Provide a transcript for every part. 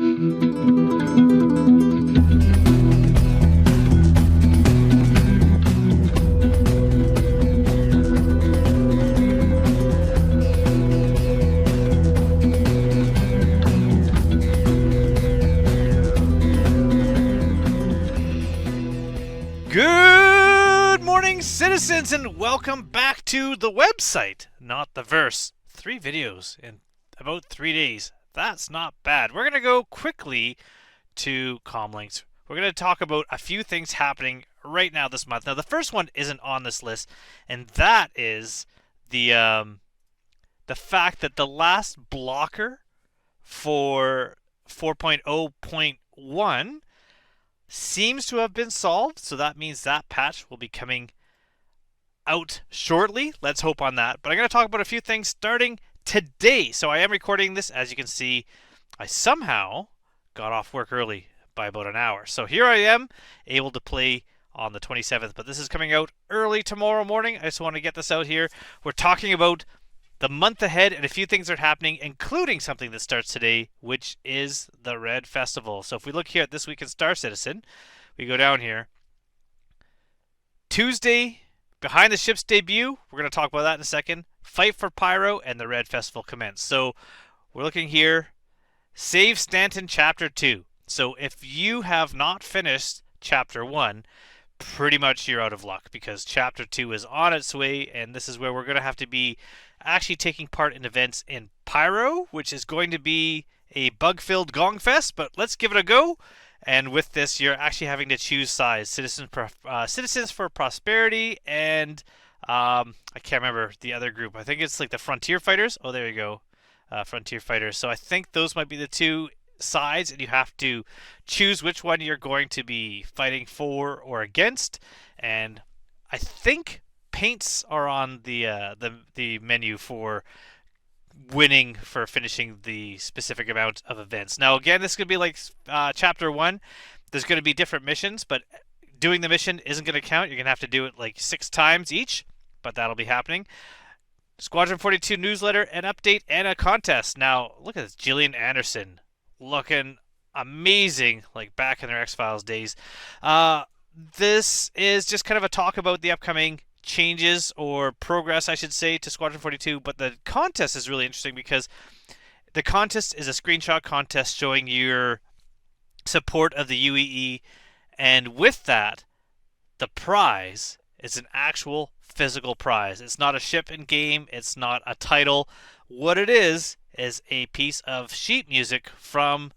Good morning, citizens, and welcome back to the website, not the verse. 3 videos in about 3 days. That's not bad. We're going to go quickly to comlinks. We're going to talk about a few things happening right now this month. Now, the first one isn't on this list, and that is the fact that the last blocker for 4.0.1 seems to have been solved, so that means that patch will be coming out shortly. Let's hope on that. But I'm going to talk about a few things starting today. So I am recording this. As you can see, I somehow got off work early by about an hour. So here I am, able to play on the 27th, but this is coming out early tomorrow morning. I just want to get this out here. We're talking about the month ahead and a few things are happening, including something that starts today, which is the Red Festival. So if we look here at This Week in Star Citizen, we go down here. Tuesday, Behind the Ship's debut. We're going to talk about that in a second. Fight for Pyro and the Red Festival commence. So we're looking here. Save Stanton Chapter 2. So if you have not finished Chapter 1, pretty much you're out of luck because Chapter 2 is on its way, and this is where we're going to have to be actually taking part in events in Pyro, which is going to be a bug-filled gong fest, but let's give it a go. And with this, you're actually having to choose sides: Citizens for Prosperity, and I can't remember the other group. I think it's like the Frontier Fighters. Oh, there you go, Frontier Fighters. So I think those might be the two sides, and you have to choose which one you're going to be fighting for or against. And I think paints are on the menu for winning, for finishing the specific amount of events. Now again, this is going to be like Chapter 1. There's going to be different missions, but doing the mission isn't going to count. You're going to have to do it like 6 times each, but that'll be happening. Squadron 42 newsletter, an update, and a contest. Now look at this, Gillian Anderson looking amazing, like back in their X-Files days. This is just kind of a talk about the upcoming changes, or progress I should say, to Squadron 42, but the contest is really interesting because the contest is a screenshot contest showing your support of the UEE, and with that, the prize is an actual physical prize. It's not a ship in game, it's not a title. What it is a piece of sheet music from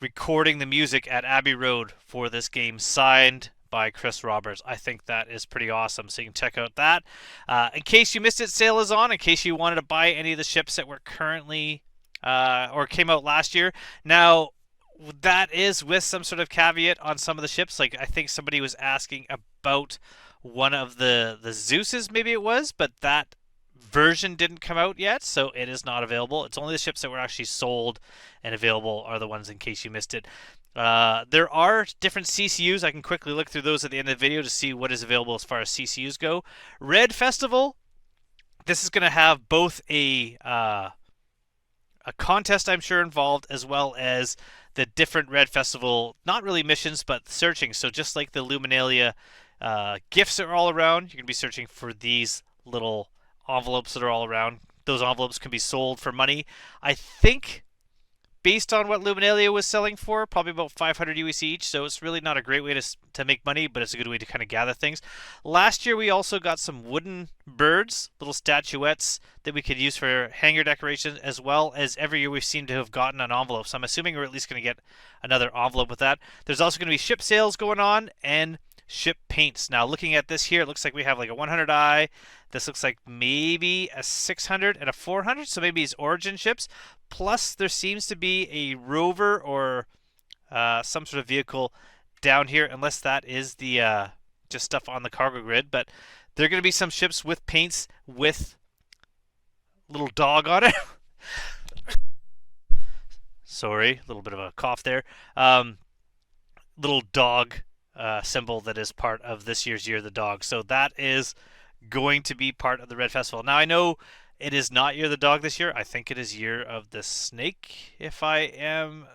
recording the music at Abbey Road for this game, signed by Chris Roberts. I think that is pretty awesome, so you can check out that. In case you missed it, sale is on. In case you wanted to buy any of the ships that were currently or came out last year. Now, that is with some sort of caveat on some of the ships. Like I think somebody was asking about one of the Zeuses, maybe it was, but that version didn't come out yet, so it is not available. It's only the ships that were actually sold and available are the ones, in case you missed it. There are different CCUs. I can quickly look through those at the end of the video to see what is available as far as CCUs go. Red Festival, this is going to have both a contest, I'm sure, involved, as well as the different Red Festival, not really missions, but searching. So just like the Luminalia gifts are all around, you're going to be searching for these little envelopes that are all around. Those envelopes can be sold for money. I think, based on what Luminalia was selling for, probably about 500 UEC each, so it's really not a great way to make money, but it's a good way to kind of gather things. Last year we also got some wooden birds, little statuettes that we could use for hangar decoration, as well as every year we seem to have gotten an envelope, so I'm assuming we're at least going to get another envelope with that. There's also going to be ship sales going on, and ship paints. Now looking at this here, it looks like we have like a 100i. This looks like maybe a 600 and a 400, so maybe it's Origin ships. Plus there seems to be a rover or some sort of vehicle down here, unless that is the just stuff on the cargo grid. But there are going to be some ships with paints with little dog on it. Sorry, a little bit of a cough there. Little dog symbol that is part of this year's Year of the Dog. So that is going to be part of the Red Festival. Now I know it is not Year of the Dog this year. I think it is Year of the Snake, if I am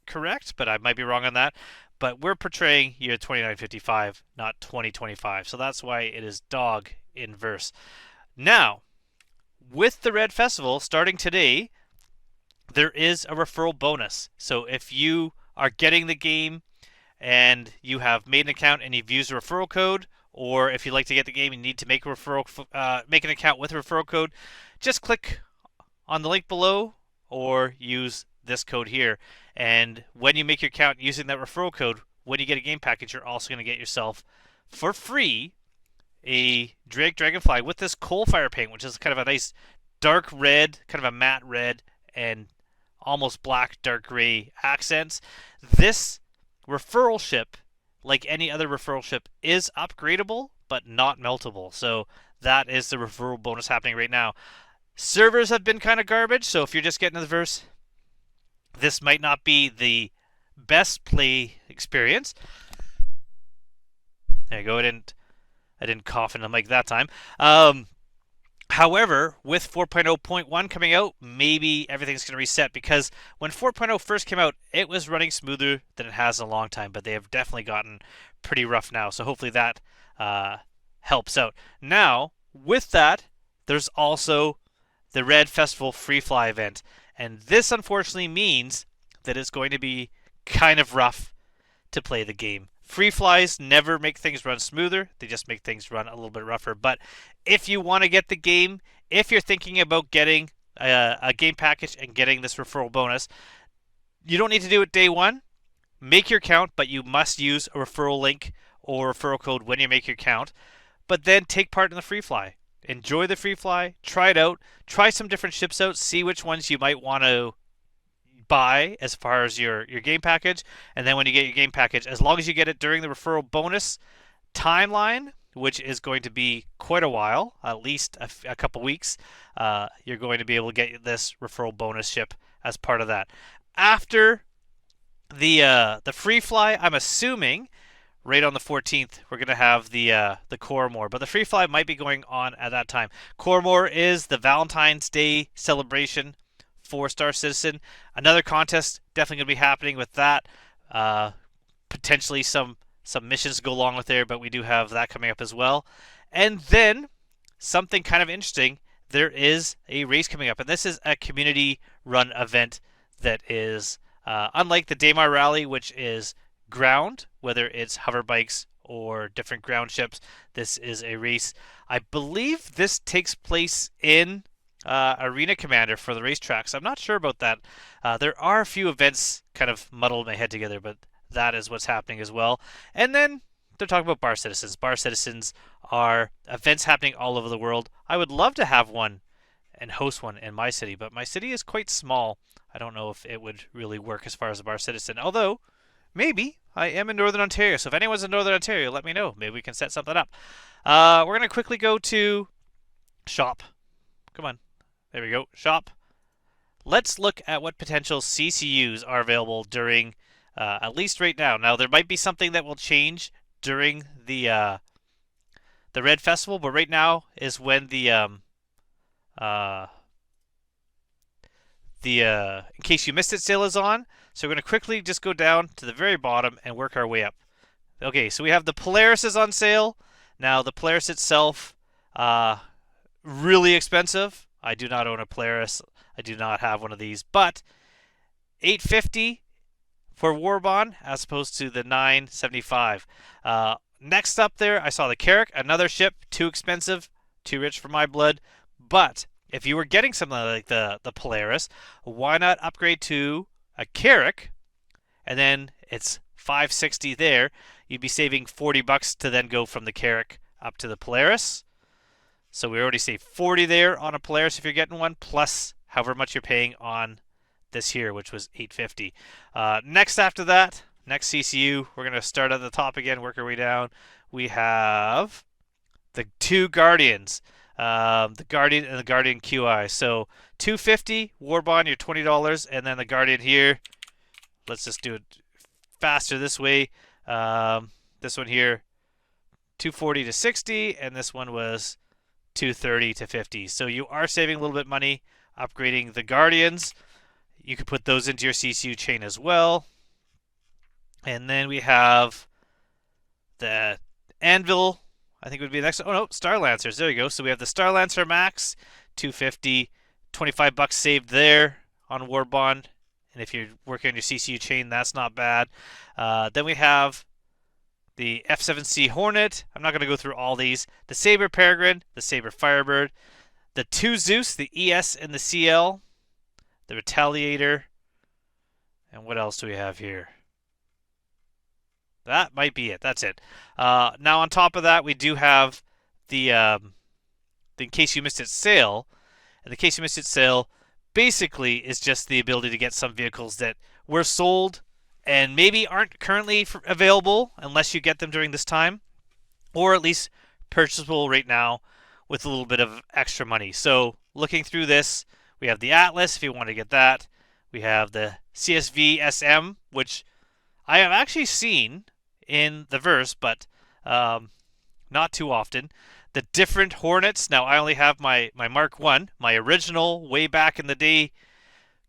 correct, but I might be wrong on that. But we're portraying year 2955, not 2025. So that's why it is dog in verse. Now, with the Red Festival starting today, there is a referral bonus. So if you are getting the game and you have made an account and you've used a referral code, or if you'd like to get the game and you need to make make an account with a referral code, just click on the link below or use this code here. And when you make your account using that referral code, when you get a game package, you're also going to get yourself for free a dragonfly with this coal fire paint, which is kind of a nice dark red, kind of a matte red, and almost black dark gray accents. This referral ship, like any other referral ship, is upgradable but not meltable. So that is the referral bonus happening right now. Servers have been kind of garbage, so if you're just getting to the verse, this might not be the best play experience. There you go. I didn't cough in the mic that time. However, with 4.0.1 coming out, maybe everything's going to reset, because when 4.0 first came out, it was running smoother than it has in a long time, but they have definitely gotten pretty rough now. So hopefully that helps out. Now, with that, there's also the Red Festival Free Fly event. And this unfortunately means that it's going to be kind of rough to play the game. Free flies never make things run smoother. They just make things run a little bit rougher. But if you want to get the game, if you're thinking about getting a game package and getting this referral bonus, you don't need to do it day one. Make your account, but you must use a referral link or referral code when you make your account. But then take part in the free fly. Enjoy the free fly. Try it out. Try some different ships out. See which ones you might want to buy as far as your game package. And then when you get your game package, as long as you get it during the referral bonus timeline, which is going to be quite a while, at least a couple weeks, you're going to be able to get this referral bonus ship as part of that. After the free fly, I'm assuming right on the 14th, we're going to have the coramore. But the free fly might be going on at that time. Coramore is the Valentine's Day celebration for Star Citizen. Another contest definitely going to be happening with that. Potentially some missions to go along with there, but we do have that coming up as well. And then something kind of interesting, there is a race coming up. And this is a community-run event that is unlike the Daymar Rally, which is ground, whether it's hover bikes or different ground ships. This is a race. I believe this takes place in Arena Commander for the racetracks. I'm not sure about that. There are a few events kind of muddled my head together, but that is what's happening as well. And then they're talking about Bar Citizens. Bar Citizens are events happening all over the world. I would love to have one and host one in my city, but my city is quite small. I don't know if it would really work as far as a Bar Citizen, although maybe. I am in Northern Ontario, so if anyone's in Northern Ontario, let me know. Maybe we can set something up. We're going to quickly go to shop. Come on. There we go. Shop. Let's look at what potential CCUs are available during, at least right now. Now, there might be something that will change during the Red Festival, but right now is when in case you missed it sale is on. So we're going to quickly just go down to the very bottom and work our way up. Okay, so we have the Polaris is on sale. Now, the Polaris itself, really expensive. I do not own a Polaris. I do not have one of these, but $850 for Warbond as opposed to the $975. Next up there, I saw the Carrack, another ship, too expensive, too rich for my blood. But if you were getting something like the Polaris, why not upgrade to a Carrack, and then it's $560 there. You'd be saving $40 to then go from the Carrack up to the Polaris. So we already saved $40 there on a Polaris if you're getting one, plus however much you're paying on this here, which was $850. Next after that, next CCU, we're going to start at the top again, work our way down. We have the two Guardians. The Guardian and the Guardian QI. So $250 Warbond, you're $20, and then the Guardian here. Let's just do it faster this way. This one here, $240 to $60, and this one was $230 to $50. So you are saving a little bit of money upgrading the Guardians. You could put those into your CCU chain as well. And then we have the Anvil, I think would be the next. Oh no, Star Lancers. There you go. So we have the Star Lancer Max, 250, $25 saved there on War Bond. And if you're working on your CCU chain, that's not bad. Then we have the F7C Hornet. I'm not going to go through all these. The Saber Peregrine, the Saber Firebird, the 2 Zeus, the ES and the CL, the Retaliator, and what else do we have here? That might be it. That's it. Now on top of that, we do have the In Case You Missed It sale. And the In Case You Missed It sale basically is just the ability to get some vehicles that were sold and maybe aren't currently available unless you get them during this time, or at least purchasable right now with a little bit of extra money. So looking through this, we have the Atlas if you want to get that. We have the CSV SM, which I have actually seen in the verse, but not too often. The different Hornets. Now I only have my Mark 1, my original way back in the day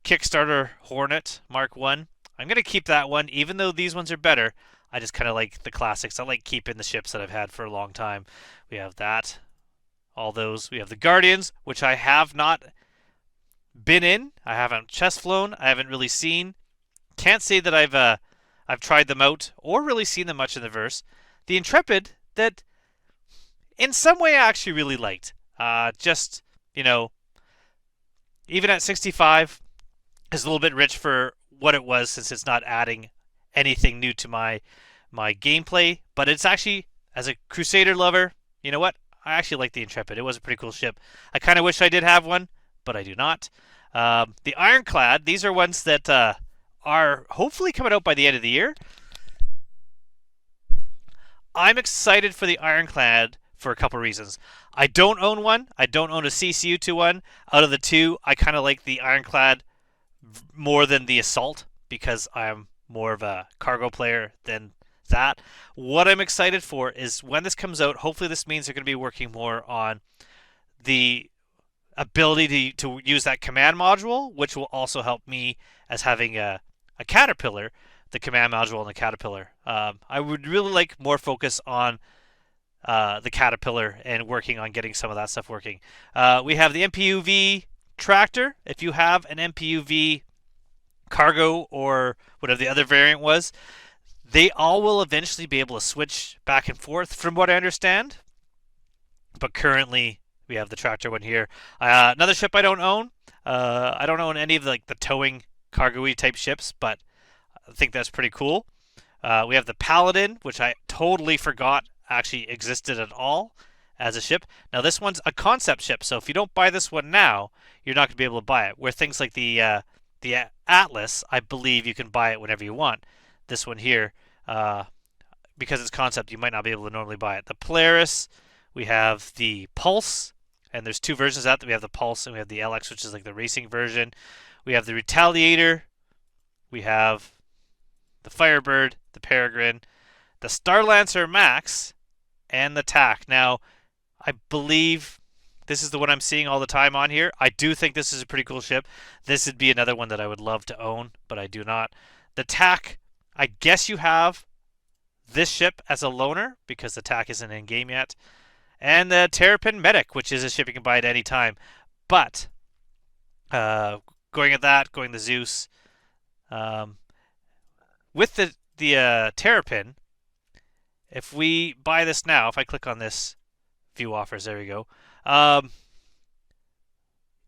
Kickstarter Hornet Mark 1. I'm going to keep that one, even though these ones are better. I just kind of like the classics. I like keeping the ships that I've had for a long time. We have that. All those. We have the Guardians, which I have not been in. I haven't chest flown. I haven't really seen. Can't say that I've tried them out or really seen them much in the verse. The Intrepid, that in some way I actually really liked. Just, even at 65, is a little bit rich for what it was, since it's not adding anything new to my gameplay. But it's actually, as a Crusader lover, you know what? I actually like the Intrepid. It was a pretty cool ship. I kind of wish I did have one, but I do not. The Ironclad, these are ones that are hopefully coming out by the end of the year. I'm excited for the Ironclad for a couple reasons. I don't own one. I don't own a CCU to one. Out of the two, I kind of like the Ironclad more than the Assault because I'm more of a cargo player than that. What I'm excited for is when this comes out, hopefully this means they're going to be working more on the ability to use that command module, which will also help me as having a Caterpillar, the command module and the Caterpillar. I would really like more focus on the Caterpillar and working on getting some of that stuff working. We have the MPUV tractor. If you have an MPUV cargo or whatever the other variant was, they all will eventually be able to switch back and forth from what I understand. But currently we have the tractor one here. Another ship I don't own. I don't own any of the towing cargo-y type ships, but I think that's pretty cool. We have the Paladin, which I totally forgot actually existed at all as a ship. Now this one's a concept ship, so if you don't buy this one now, you're not going to be able to buy it. Where things like the Atlas, I believe you can buy it whenever you want. This one here, because it's concept, you might not be able to normally buy it. The Polaris, we have the Pulse, and there's two versions of that. We have the Pulse and we have the LX, which is like the racing version. We have the Retaliator. We have the Firebird, the Peregrine, the Star Lancer Max, and the TAC. Now, I believe this is the one I'm seeing all the time on here. I do think this is a pretty cool ship. This would be another one that I would love to own, but I do not. The TAC, I guess you have this ship as a loaner because the TAC isn't in game yet. And the Terrapin Medic, which is a ship you can buy at any time. But going the Zeus, with the Terrapin, if we buy this now, if I click on this view offers, there we go.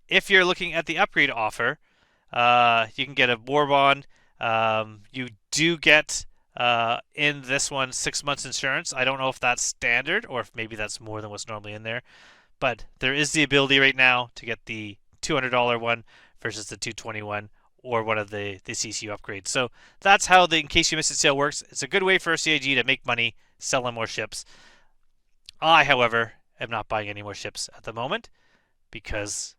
If you're looking at the upgrade offer, you can get a War Bond. You do get in this one 6 months insurance. I don't know if that's standard or if maybe that's more than what's normally in there. But there is the ability right now to get the $200 one versus the $221 or one of the CCU upgrades. So that's how the In Case You Missed It sale works. It's a good way for CIG to make money selling more ships. I, however, am not buying any more ships at the moment because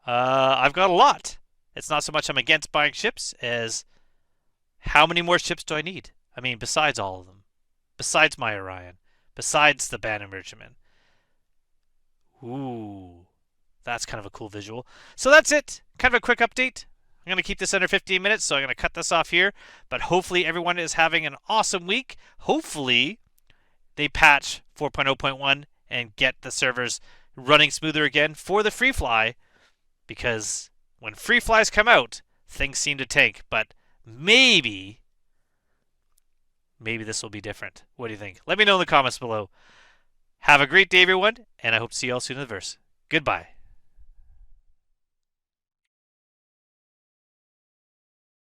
I've got a lot. It's not so much I'm against buying ships as how many more ships do I need? I mean, besides all of them. Besides my Orion. Besides the Banner Merchantman. Ooh. That's kind of a cool visual. So that's it. Kind of a quick update. I'm going to keep this under 15 minutes, so I'm going to cut this off here. But hopefully everyone is having an awesome week. Hopefully they patch 4.0.1 and get the servers running smoother again for the free fly, because when free flies come out, things seem to tank. But maybe this will be different. What do you think? Let me know in the comments below. Have a great day, everyone, and I hope to see you all soon in the verse. Goodbye.